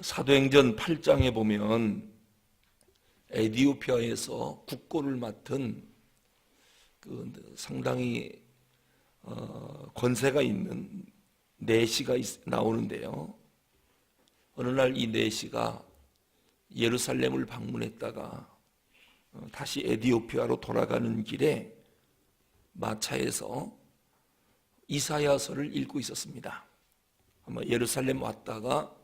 사도행전 8장에 보면 에디오피아에서 국고를 맡은 상당히 권세가 있는 내시가 나오는데요. 어느 날 이 내시가 예루살렘을 방문했다가 다시 에디오피아로 돌아가는 길에 마차에서 이사야서를 읽고 있었습니다. 아마 예루살렘 왔다가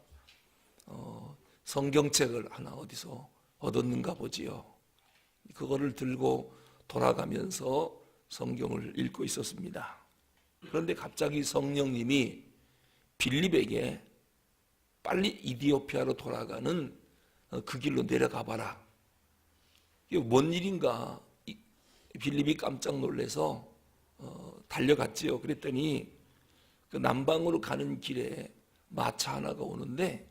성경책을 하나 어디서 얻었는가 보지요. 그거를 들고 돌아가면서 성경을 읽고 있었습니다. 그런데 갑자기 성령님이 빌립에게 빨리 이디오피아로 돌아가는 그 길로 내려가 봐라. 이게 뭔 일인가? 빌립이 깜짝 놀라서 달려갔지요. 그랬더니 그 남방으로 가는 길에 마차 하나가 오는데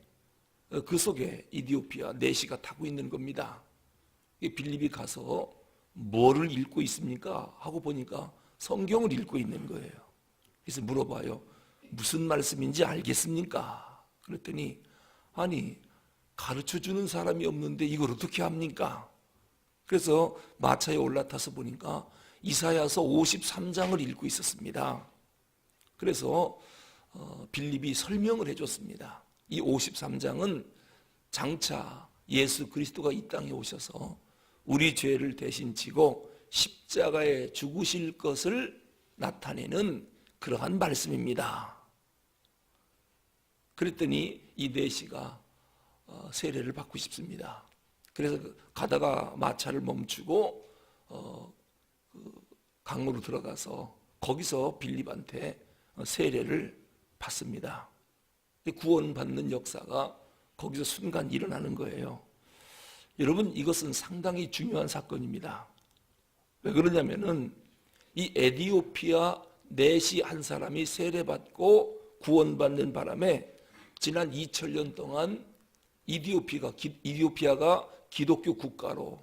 그 속에 이디오피아 내시가 타고 있는 겁니다. 빌립이 가서 뭐를 읽고 있습니까? 하고 보니까 성경을 읽고 있는 거예요. 그래서 물어봐요. 무슨 말씀인지 알겠습니까? 그랬더니 아니 가르쳐주는 사람이 없는데 이걸 어떻게 합니까? 그래서 마차에 올라타서 보니까 이사야서 53장을 읽고 있었습니다. 그래서 빌립이 설명을 해줬습니다. 이 53장은 장차 예수 그리스도가 이 땅에 오셔서 우리 죄를 대신 지고 십자가에 죽으실 것을 나타내는 그러한 말씀입니다. 그랬더니 이 내시가 세례를 받고 싶습니다. 그래서 가다가 마차를 멈추고 강으로 들어가서 거기서 빌립한테 세례를 받습니다. 구원받는 역사가 거기서 순간 일어나는 거예요. 여러분, 이것은 상당히 중요한 사건입니다. 왜 그러냐면은 이 에디오피아 내시 한 사람이 세례받고 구원받는 바람에 지난 2000년 동안 이디오피아가 기독교 국가로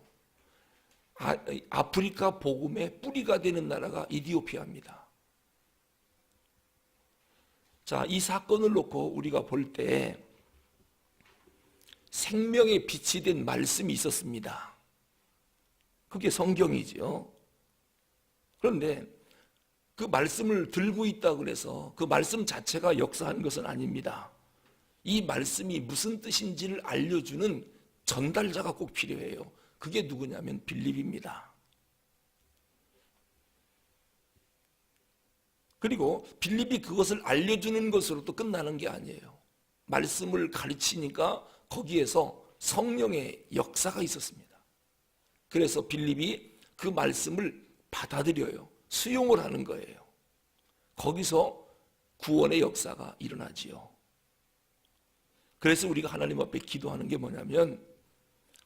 아프리카 복음의 뿌리가 되는 나라가 이디오피아입니다. 자, 이 사건을 놓고 우리가 볼 때 생명의 빛이 된 말씀이 있었습니다. 그게 성경이지요. 그런데 그 말씀을 들고 있다고 해서 그 말씀 자체가 역사한 것은 아닙니다. 이 말씀이 무슨 뜻인지를 알려주는 전달자가 꼭 필요해요. 그게 누구냐면 빌립입니다. 그리고 빌립이 그것을 알려주는 것으로 또 끝나는 게 아니에요. 말씀을 가르치니까 거기에서 성령의 역사가 있었습니다. 그래서 빌립이 그 말씀을 받아들여요. 수용을 하는 거예요. 거기서 구원의 역사가 일어나지요. 그래서 우리가 하나님 앞에 기도하는 게 뭐냐면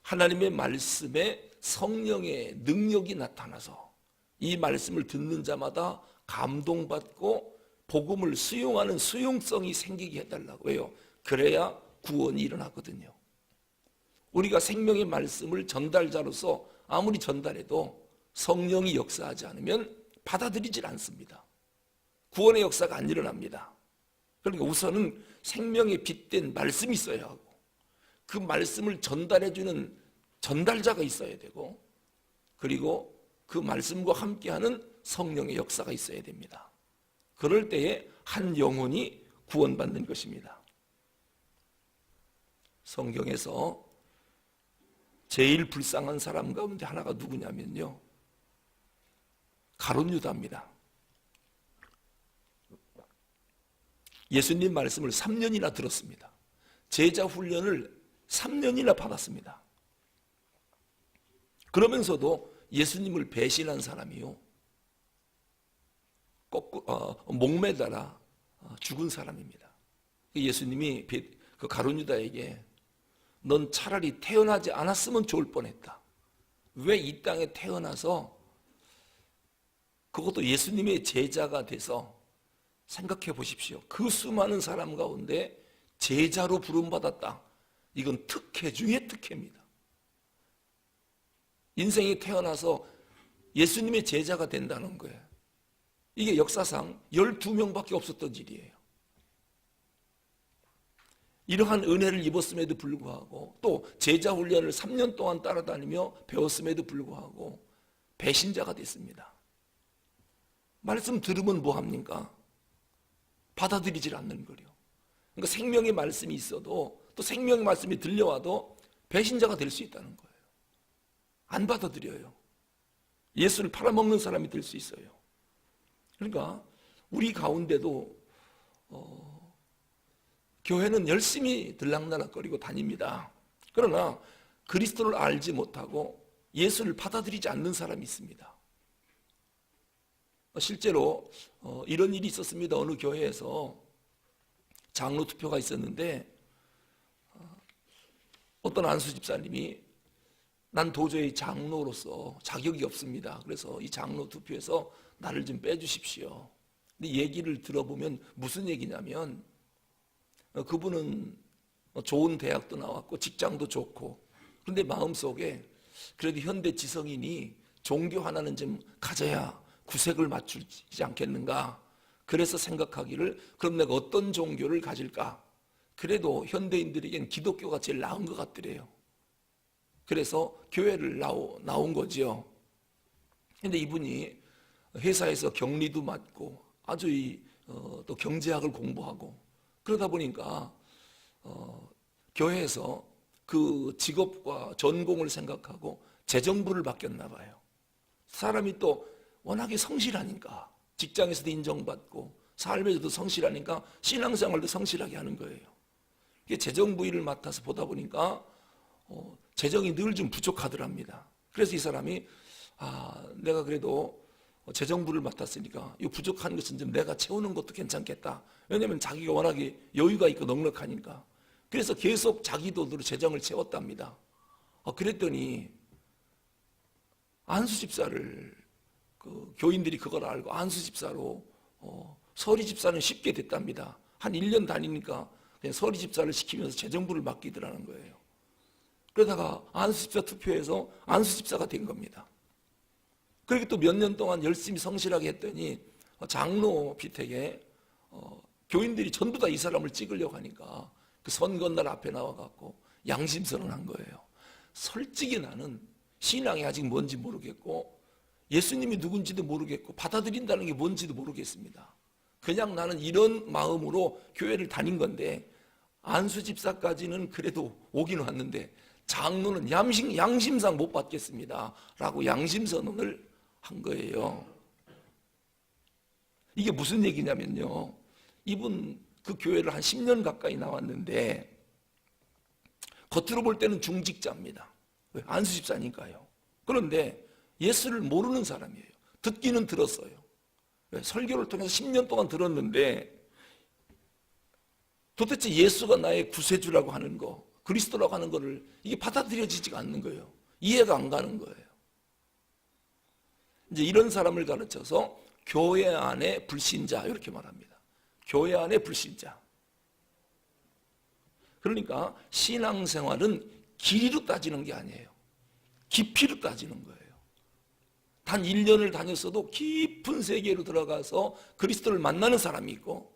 하나님의 말씀에 성령의 능력이 나타나서 이 말씀을 듣는 자마다 감동받고 복음을 수용하는 수용성이 생기게 해달라고 해요. 그래야 구원이 일어나거든요. 우리가 생명의 말씀을 전달자로서 아무리 전달해도 성령이 역사하지 않으면 받아들이질 않습니다. 구원의 역사가 안 일어납니다. 그러니까 우선은 생명의 빛된 말씀이 있어야 하고 그 말씀을 전달해주는 전달자가 있어야 되고 그리고 그 말씀과 함께하는 성령의 역사가 있어야 됩니다. 그럴 때에 한 영혼이 구원받는 것입니다. 성경에서 제일 불쌍한 사람 가운데 하나가 누구냐면요, 가룟 유다입니다. 예수님 말씀을 3년이나 들었습니다. 제자 훈련을 3년이나 받았습니다. 그러면서도 예수님을 배신한 사람이요, 목매달아 죽은 사람입니다. 예수님이 그 가룟 유다에게 넌 차라리 태어나지 않았으면 좋을 뻔했다. 왜 이 땅에 태어나서 그것도 예수님의 제자가 돼서 생각해 보십시오. 그 수많은 사람 가운데 제자로 부름받았다. 이건 특혜 중에 특혜입니다. 인생에 태어나서 예수님의 제자가 된다는 거예요. 이게 역사상 12명밖에 없었던 일이에요. 이러한 은혜를 입었음에도 불구하고 또 제자 훈련을 3년 동안 따라다니며 배웠음에도 불구하고 배신자가 됐습니다. 말씀 들으면 뭐합니까? 받아들이질 않는 거요. 그러니까 생명의 말씀이 있어도 또 생명의 말씀이 들려와도 배신자가 될 수 있다는 거예요. 안 받아들여요. 예수를 팔아먹는 사람이 될 수 있어요. 그러니까 우리 가운데도 교회는 열심히 들락날락거리고 다닙니다. 그러나 그리스도를 알지 못하고 예수를 받아들이지 않는 사람이 있습니다. 실제로 이런 일이 있었습니다. 어느 교회에서 장로 투표가 있었는데 어떤 안수 집사님이 난 도저히 장로로서 자격이 없습니다. 그래서 이 장로 투표에서 나를 좀 빼주십시오. 근데 얘기를 들어보면 무슨 얘기냐면 그분은 좋은 대학도 나왔고 직장도 좋고 그런데 마음속에 그래도 현대 지성인이 종교 하나는 좀 가져야 구색을 맞추지 않겠는가. 그래서 생각하기를 그럼 내가 어떤 종교를 가질까. 그래도 현대인들에겐 기독교가 제일 나은 것 같더래요. 그래서 교회를 나온 거지요. 근데 이분이 회사에서 격리도 맡고 아주 또 경제학을 공부하고 그러다 보니까 교회에서 그 직업과 전공을 생각하고 재정부를 맡겼나 봐요. 사람이 또 워낙에 성실하니까 직장에서도 인정받고 삶에서도 성실하니까 신앙생활도 성실하게 하는 거예요. 이게 재정부 일을 맡아서 보다 보니까 재정이 늘 좀 부족하더랍니다. 그래서 이 사람이 내가 그래도 재정부를 맡았으니까 이 부족한 것은 좀 내가 채우는 것도 괜찮겠다. 왜냐하면 자기가 워낙에 여유가 있고 넉넉하니까. 그래서 계속 자기 돈으로 재정을 채웠답니다. 그랬더니 안수 집사를 그 교인들이 그걸 알고 안수 집사로 서리 집사는 쉽게 됐답니다. 한 1년 다니니까 그냥 서리 집사를 시키면서 재정부를 맡기더라는 거예요. 그러다가 안수 집사 투표해서 안수 집사가 된 겁니다. 그렇게 또 몇 년 동안 열심히 성실하게 했더니 장로 피택에 교인들이 전부 다 이 사람을 찍으려고 하니까 그 선거날 앞에 나와갖고 양심선언한 거예요. 솔직히 나는 신앙이 아직 뭔지 모르겠고 예수님이 누군지도 모르겠고 받아들인다는 게 뭔지도 모르겠습니다. 그냥 나는 이런 마음으로 교회를 다닌 건데 안수 집사까지는 그래도 오긴 왔는데 장로는 양심상 못 받겠습니다 라고 양심선언을 한 거예요. 이게 무슨 얘기냐면요, 이분 그 교회를 한 10년 가까이 나왔는데 겉으로 볼 때는 중직자입니다. 왜? 안수 집사니까요. 그런데 예수를 모르는 사람이에요. 듣기는 들었어요. 왜? 설교를 통해서 10년 동안 들었는데 도대체 예수가 나의 구세주라고 하는 거, 그리스도라고 하는 거를 이게 받아들여지지가 않는 거예요. 이해가 안 가는 거예요. 이제 이런 사람을 가르쳐서 교회 안에 불신자 이렇게 말합니다. 교회 안에 불신자. 그러니까 신앙생활은 길이로 따지는 게 아니에요. 깊이로 따지는 거예요. 단 1년을 다녔어도 깊은 세계로 들어가서 그리스도를 만나는 사람이 있고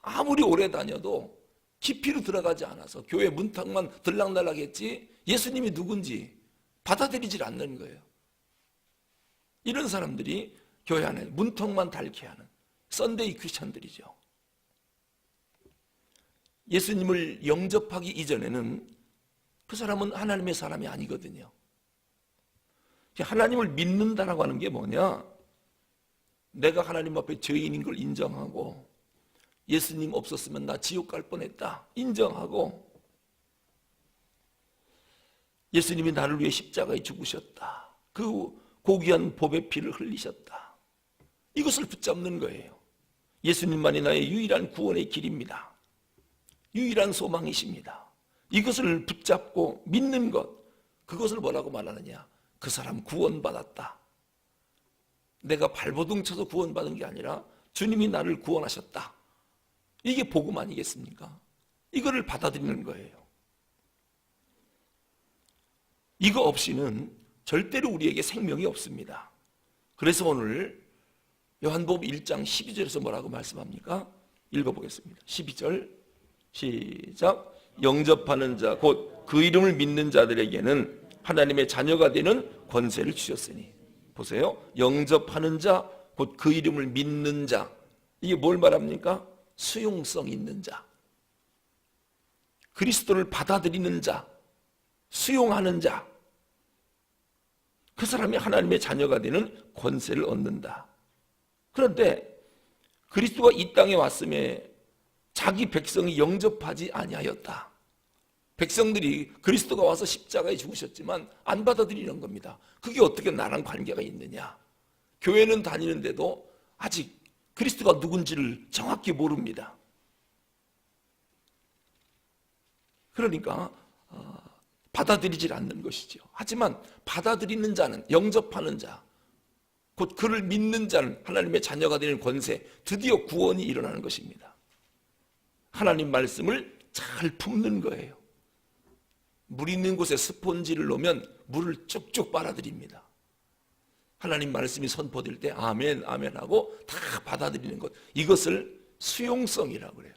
아무리 오래 다녀도 깊이로 들어가지 않아서 교회 문턱만 들락날락했지 예수님이 누군지 받아들이질 않는 거예요. 이런 사람들이 교회 안에 문턱만 닳게 하는 썬데이 크리스천들이죠. 예수님을 영접하기 이전에는 그 사람은 하나님의 사람이 아니거든요. 하나님을 믿는다라고 하는 게 뭐냐? 내가 하나님 앞에 죄인인 걸 인정하고 예수님 없었으면 나 지옥 갈 뻔했다 인정하고 예수님이 나를 위해 십자가에 죽으셨다. 그 고귀한 보배 피를 흘리셨다. 이것을 붙잡는 거예요. 예수님만이 나의 유일한 구원의 길입니다. 유일한 소망이십니다. 이것을 붙잡고 믿는 것, 그것을 뭐라고 말하느냐? 그 사람 구원받았다. 내가 발버둥 쳐서 구원받은 게 아니라 주님이 나를 구원하셨다. 이게 복음 아니겠습니까? 이거를 받아들이는 거예요. 이거 없이는 절대로 우리에게 생명이 없습니다. 그래서 오늘 요한복음 1장 12절에서 뭐라고 말씀합니까? 읽어보겠습니다. 12절 시작. 영접하는 자 곧 그 이름을 믿는 자들에게는 하나님의 자녀가 되는 권세를 주셨으니. 보세요. 영접하는 자 곧 그 이름을 믿는 자. 이게 뭘 말합니까? 수용성 있는 자, 그리스도를 받아들이는 자, 수용하는 자, 그 사람이 하나님의 자녀가 되는 권세를 얻는다. 그런데 그리스도가 이 땅에 왔음에 자기 백성이 영접하지 아니하였다. 백성들이 그리스도가 와서 십자가에 죽으셨지만 안 받아들이는 겁니다. 그게 어떻게 나랑 관계가 있느냐? 교회는 다니는데도 아직 그리스도가 누군지를 정확히 모릅니다. 그러니까 받아들이질 않는 것이죠. 하지만 받아들이는 자는, 영접하는 자, 곧 그를 믿는 자는 하나님의 자녀가 되는 권세, 드디어 구원이 일어나는 것입니다. 하나님 말씀을 잘 품는 거예요. 물 있는 곳에 스폰지를 놓으면 물을 쭉쭉 빨아들입니다. 하나님 말씀이 선포될 때 아멘 아멘 하고 다 받아들이는 것, 이것을 수용성이라고 그래요.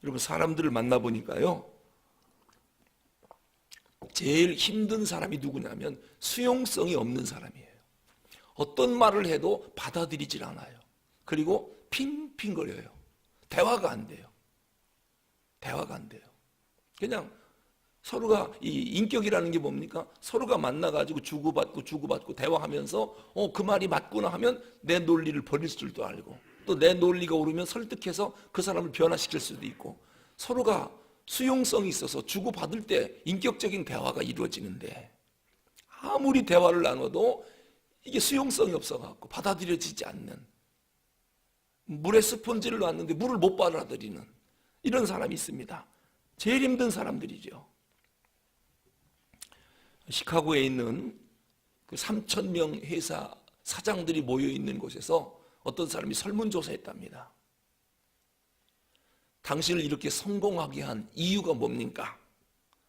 여러분, 사람들을 만나보니까요, 제일 힘든 사람이 누구냐면 수용성이 없는 사람이에요. 어떤 말을 해도 받아들이질 않아요. 그리고 핑핑거려요. 대화가 안 돼요. 대화가 안 돼요. 그냥 서로가, 이 인격이라는 게 뭡니까? 서로가 만나가지고 주고받고 대화하면서 그 말이 맞구나 하면 내 논리를 버릴 줄도 알고, 또 내 논리가 오르면 설득해서 그 사람을 변화시킬 수도 있고, 서로가 수용성이 있어서 주고받을 때 인격적인 대화가 이루어지는데, 아무리 대화를 나눠도 이게 수용성이 없어갖고 받아들여지지 않는, 물에 스펀지를 놨는데 물을 못 받아들이는 이런 사람이 있습니다. 제일 힘든 사람들이죠. 시카고에 있는 그 3,000명 회사 사장들이 모여있는 곳에서 어떤 사람이 설문조사했답니다. 당신을 이렇게 성공하게 한 이유가 뭡니까?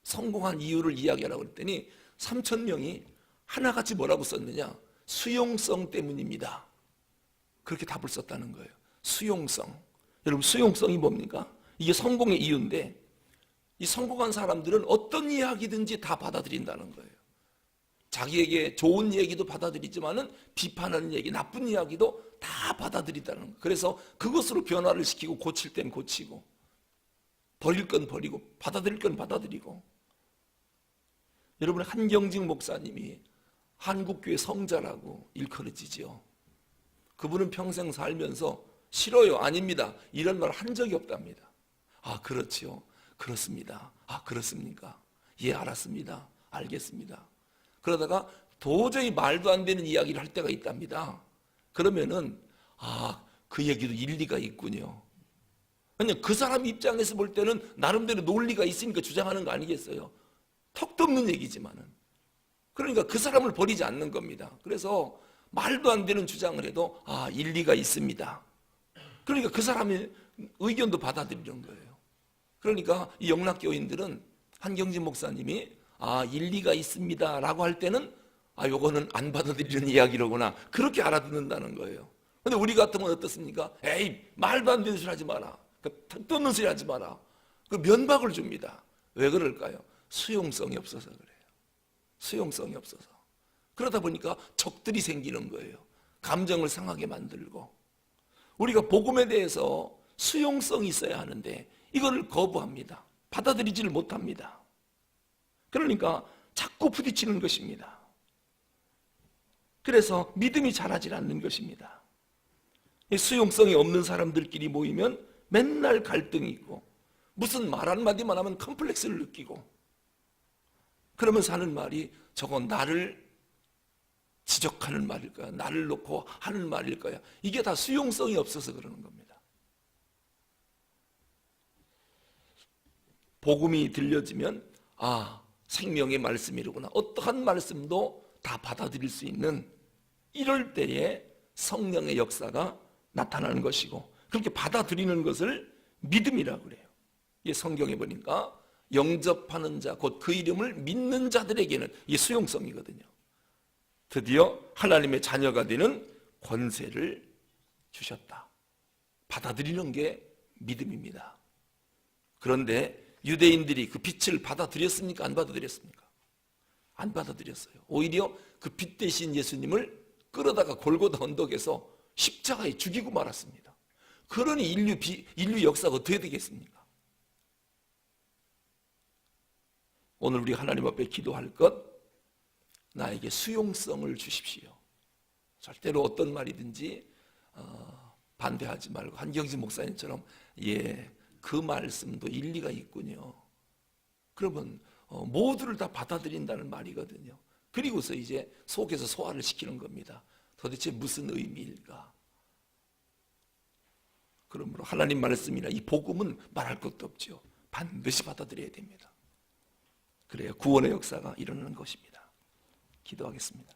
성공한 이유를 이야기하라고 했더니 3,000명이 하나같이 뭐라고 썼느냐? 수용성 때문입니다. 그렇게 답을 썼다는 거예요. 수용성. 여러분, 수용성이 뭡니까? 이게 성공의 이유인데, 이 성공한 사람들은 어떤 이야기든지 다 받아들인다는 거예요. 자기에게 좋은 얘기도 받아들이지만은 비판하는 얘기, 나쁜 이야기도 다 받아들인다는 거예요. 그래서 그것으로 변화를 시키고, 고칠 땐 고치고, 버릴 건 버리고, 받아들일 건 받아들이고. 여러분, 한경직 목사님이 한국교회 성자라고 일컬어지지요. 그분은 평생 살면서 싫어요, 아닙니다, 이런 말 한 적이 없답니다. 아, 그렇지요, 그렇습니다. 아, 그렇습니까? 예, 알았습니다. 알겠습니다. 그러다가 도저히 말도 안 되는 이야기를 할 때가 있답니다. 그러면은 그 얘기도 일리가 있군요. 왜냐면 그 사람 입장에서 볼 때는 나름대로 논리가 있으니까 주장하는 거 아니겠어요? 턱도 없는 얘기지만은. 그러니까 그 사람을 버리지 않는 겁니다. 그래서 말도 안 되는 주장을 해도 일리가 있습니다. 그러니까 그 사람의 의견도 받아들이는 거예요. 그러니까 이 영락교인들은 한경진 목사님이 일리가 있습니다 라고 할 때는 요거는 안 받아들이는 이야기로구나, 그렇게 알아듣는다는 거예요. 근데 우리 같으면 어떻습니까? 에이, 말도 안 되는 소리 하지 마라, 턱도 없는 소리 하지 마라, 그 면박을 줍니다. 왜 그럴까요? 수용성이 없어서 그래요. 수용성이 없어서. 그러다 보니까 적들이 생기는 거예요. 감정을 상하게 만들고. 우리가 복음에 대해서 수용성이 있어야 하는데 이거를 거부합니다. 받아들이지를 못합니다. 그러니까 자꾸 부딪히는 것입니다. 그래서 믿음이 자라질 않는 것입니다. 수용성이 없는 사람들끼리 모이면 맨날 갈등이 있고, 무슨 말 한마디만 하면 컴플렉스를 느끼고, 그러면서 하는 말이 저건 나를 지적하는 말일 거야, 나를 놓고 하는 말일 거야. 이게 다 수용성이 없어서 그러는 겁니다. 복음이 들려지면 생명의 말씀이로구나, 어떠한 말씀도 다 받아들일 수 있는, 이럴 때에 성령의 역사가 나타나는 것이고, 그렇게 받아들이는 것을 믿음이라고 그래요. 이게 성경에 보니까 영접하는 자, 곧 그 이름을 믿는 자들에게는 이게 수용성이거든요. 드디어 하나님의 자녀가 되는 권세를 주셨다. 받아들이는 게 믿음입니다. 그런데 유대인들이 그 빛을 받아들였습니까? 안 받아들였습니까? 안 받아들였어요. 오히려 그 빛 대신 예수님을 끌어다가 골고다 언덕에서 십자가에 죽이고 말았습니다. 그러니 인류 역사가 어떻게 되겠습니까? 오늘 우리 하나님 앞에 기도할 것, 나에게 수용성을 주십시오. 절대로 어떤 말이든지 반대하지 말고 한경진 목사님처럼 그 말씀도 일리가 있군요. 그러면 모두를 다 받아들인다는 말이거든요. 그리고서 이제 속에서 소화를 시키는 겁니다. 도대체 무슨 의미일까? 그러므로 하나님 말씀이나 이 복음은 말할 것도 없죠. 반드시 받아들여야 됩니다. 그래야 구원의 역사가 일어나는 것입니다. 기도하겠습니다.